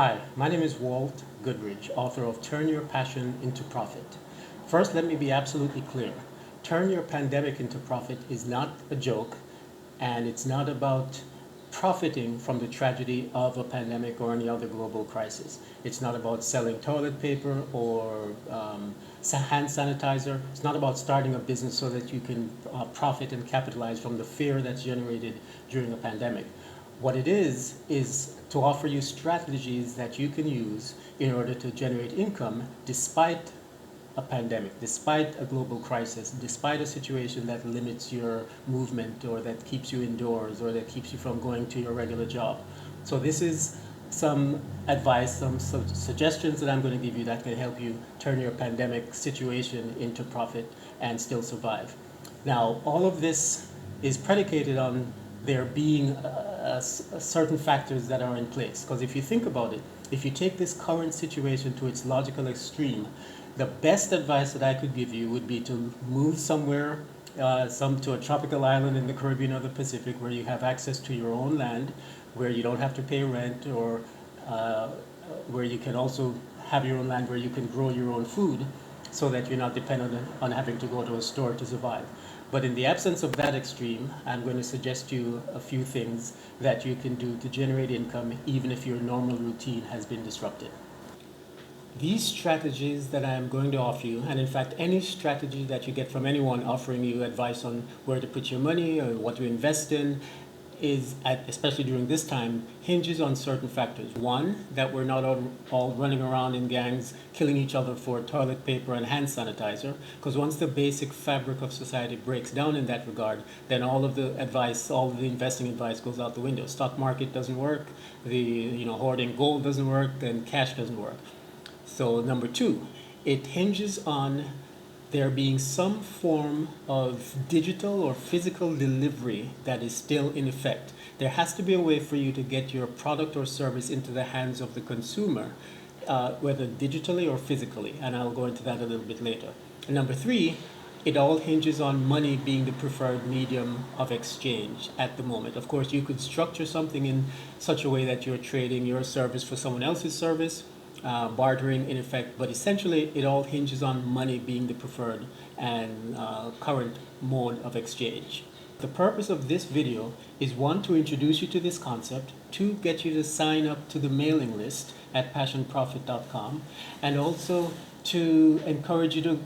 Hi, my name is Walt Goodridge, author of Turn Your Passion into Profit. First, let me be absolutely clear. Turn Your Pandemic into Profit is not a joke, and it's not about profiting from the tragedy of a pandemic or any other global crisis. It's not about selling toilet paper or hand sanitizer. It's not about starting a business so that you can profit and capitalize from the fear that's generated during a pandemic. What it is to offer you strategies that you can use in order to generate income despite a pandemic, despite a global crisis, despite a situation that limits your movement or that keeps you indoors or that keeps you from going to your regular job. So this is some advice, some suggestions that I'm going to give you that can help you turn your pandemic situation into profit and still survive. Now, all of this is predicated on there being certain factors that are in place. Because if you think about it, if you take this current situation to its logical extreme, the best advice that I could give you would be to move somewhere, to a tropical island in the Caribbean or the Pacific where you have access to your own land, where you don't have to pay rent, or uh, where you can also have your own land where you can grow your own food so that you're not dependent on having to go to a store to survive. But in the absence of that extreme, I'm going to suggest you a few things that you can do to generate income even if your normal routine has been disrupted. These strategies that I am going to offer you, and in fact, any strategy that you get from anyone offering you advice on where to put your money or what to invest in, especially during this time, hinges on certain factors. One, that we're not all running around in gangs killing each other for toilet paper and hand sanitizer, because once the basic fabric of society breaks down in that regard, then all of the advice, all of the investing advice goes out the window. Stock market doesn't work, the hoarding gold doesn't work, and cash doesn't work. So number two, it hinges on there being some form of digital or physical delivery that is still in effect. There has to be a way for you to get your product or service into the hands of the consumer, whether digitally or physically, and I'll go into that a little bit later. And number three, it all hinges on money being the preferred medium of exchange at the moment. Of course, you could structure something in such a way that you're trading your service for someone else's service, bartering in effect, but essentially it all hinges on money being the preferred and current mode of exchange. The purpose of this video is one, to introduce you to this concept, two, get you to sign up to the mailing list at passionprofit.com, and also to encourage you to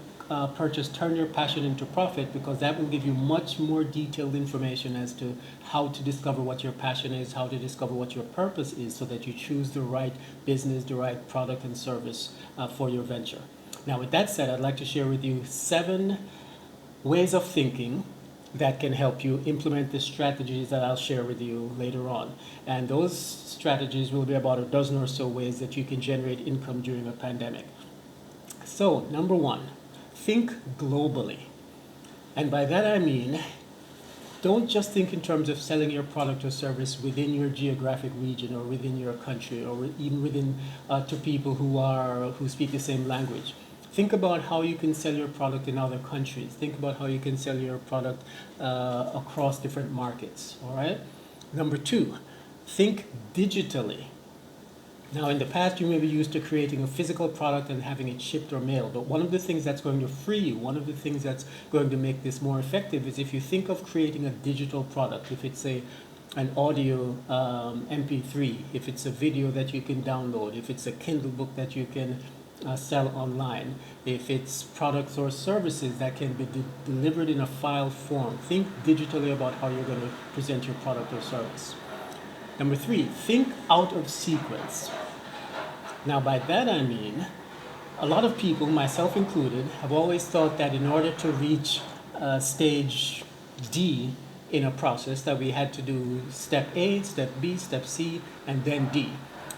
purchase Turn Your Passion into Profit, because that will give you much more detailed information as to how to discover what your passion is, how to discover what your purpose is, so that you choose the right business, the right product and service for your venture. Now, with that said, I'd like to share with you 7 ways of thinking that can help you implement the strategies that I'll share with you later on. And those strategies will be about a dozen or so ways that you can generate income during a pandemic. So, number 1, think globally. And by that I mean, don't just think in terms of selling your product or service within your geographic region or within your country or even within to people who speak the same language. Think about how you can sell your product in other countries. Think about how you can sell your product across different markets. All right. Number 2, think digitally. Now, in the past, you may be used to creating a physical product and having it shipped or mailed, but one of the things that's going to free you, one of the things that's going to make this more effective is if you think of creating a digital product, if it's an audio MP3, if it's a video that you can download, if it's a Kindle book that you can sell online, if it's products or services that can be delivered in a file form. Think digitally about how you're going to present your product or service. Number 3, think out of sequence. Now, by that I mean, a lot of people, myself included, have always thought that in order to reach stage D in a process, that we had to do step A, step B, step C, and then D.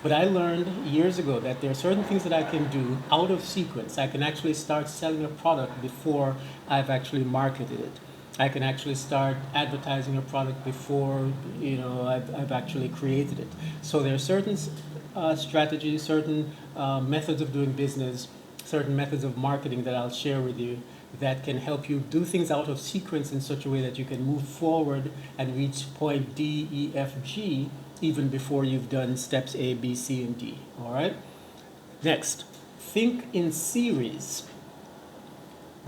But I learned years ago that there are certain things that I can do out of sequence. I can actually start selling a product before I've actually marketed it. I can actually start advertising a product before I've actually created it. So there are certain strategies, certain methods of doing business, certain methods of marketing that I'll share with you that can help you do things out of sequence in such a way that you can move forward and reach point D, E, F, G even before you've done steps A, B, C, and D. All right? Next, think in series.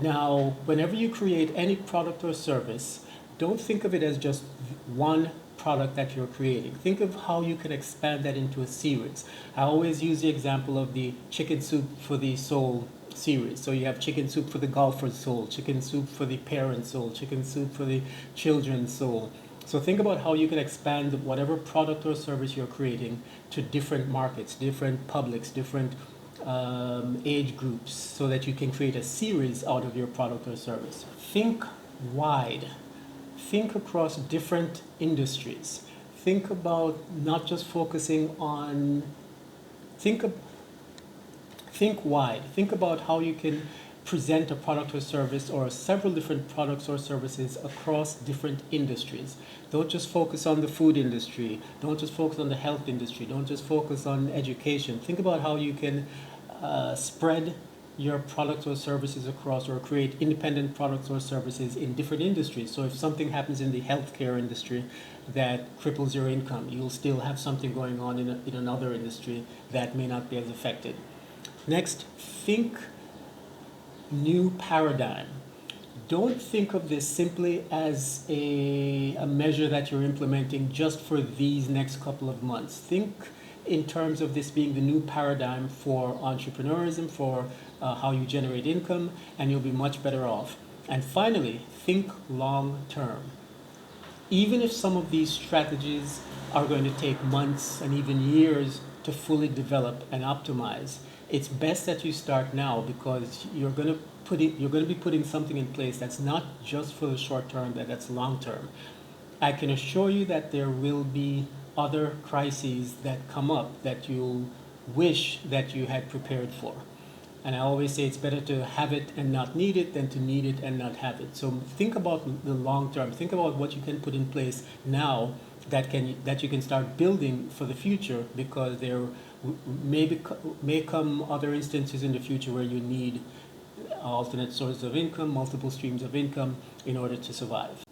Now, whenever you create any product or service, don't think of it as just one product that you're creating. Think of how you can expand that into a series. I always use the example of the chicken soup for the soul series. So you have chicken soup for the golfer's soul, chicken soup for the parent's soul, chicken soup for the children's soul. So think about how you can expand whatever product or service you're creating to different markets, different publics, different age groups, so that you can create a series out of your product or service. Think wide. Think across different industries. Think about not just focusing on, think wide. Think about how you can present a product or service or several different products or services across different industries. Don't just focus on the food industry. Don't just focus on the health industry. Don't just focus on education. Think about how you can spread your products or services across, or create independent products or services in different industries. So if something happens in the healthcare industry that cripples your income, you'll still have something going on in another industry that may not be as affected. Next, think new paradigm. Don't think of this simply as a measure that you're implementing just for these next couple of months. Think in terms of this being the new paradigm for entrepreneurism, for how you generate income, and you'll be much better off. And finally, think long term. Even if some of these strategies are going to take months and even years to fully develop and optimize, it's best that you start now, because you're going to be putting something in place that's not just for the short term, that's long term. I can assure you that there will be other crises that come up that you'll wish that you had prepared for. And I always say it's better to have it and not need it than to need it and not have it. So think about the long term. Think about what you can put in place now that you can start building for the future, because there may come other instances in the future where you need alternate sources of income, multiple streams of income in order to survive.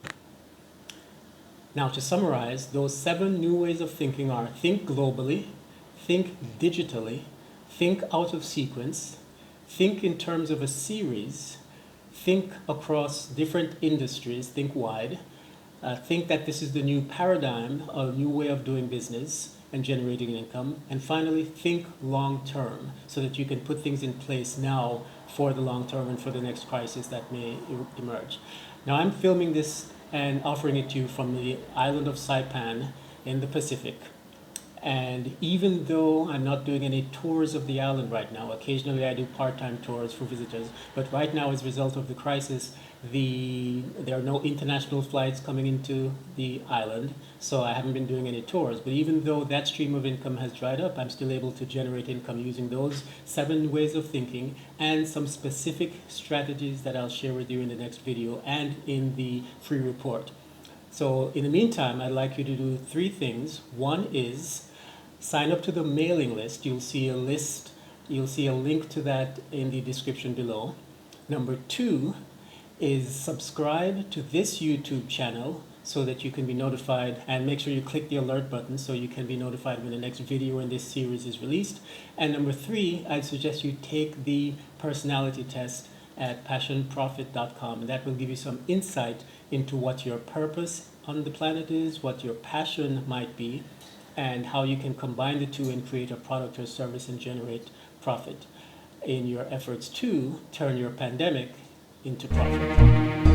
Now, to summarize, those 7 new ways of thinking are: think globally, think digitally, think out of sequence, think in terms of a series, think across different industries, think wide, think that this is the new paradigm, a new way of doing business and generating income, and finally, think long term, so that you can put things in place now for the long term and for the next crisis that may emerge. Now, I'm filming this and offering it to you from the island of Saipan in the Pacific. And even though I'm not doing any tours of the island right now, occasionally I do part-time tours for visitors, but right now, as a result of the crisis, there are no international flights coming into the island, so I haven't been doing any tours. But even though that stream of income has dried up, I'm still able to generate income using those 7 ways of thinking and some specific strategies that I'll share with you in the next video and in the free report. So in the meantime, I'd like you to do 3 things. One is sign up to the mailing list. You'll see a link to that in the description below. Number 2 is subscribe to this YouTube channel so that you can be notified, and make sure you click the alert button so you can be notified when the next video in this series is released. And number 3, I'd suggest you take the personality test at passionprofit.com, and that will give you some insight into what your purpose on the planet is, what your passion might be, and how you can combine the two and create a product or service and generate profit in your efforts to turn your pandemic into profit.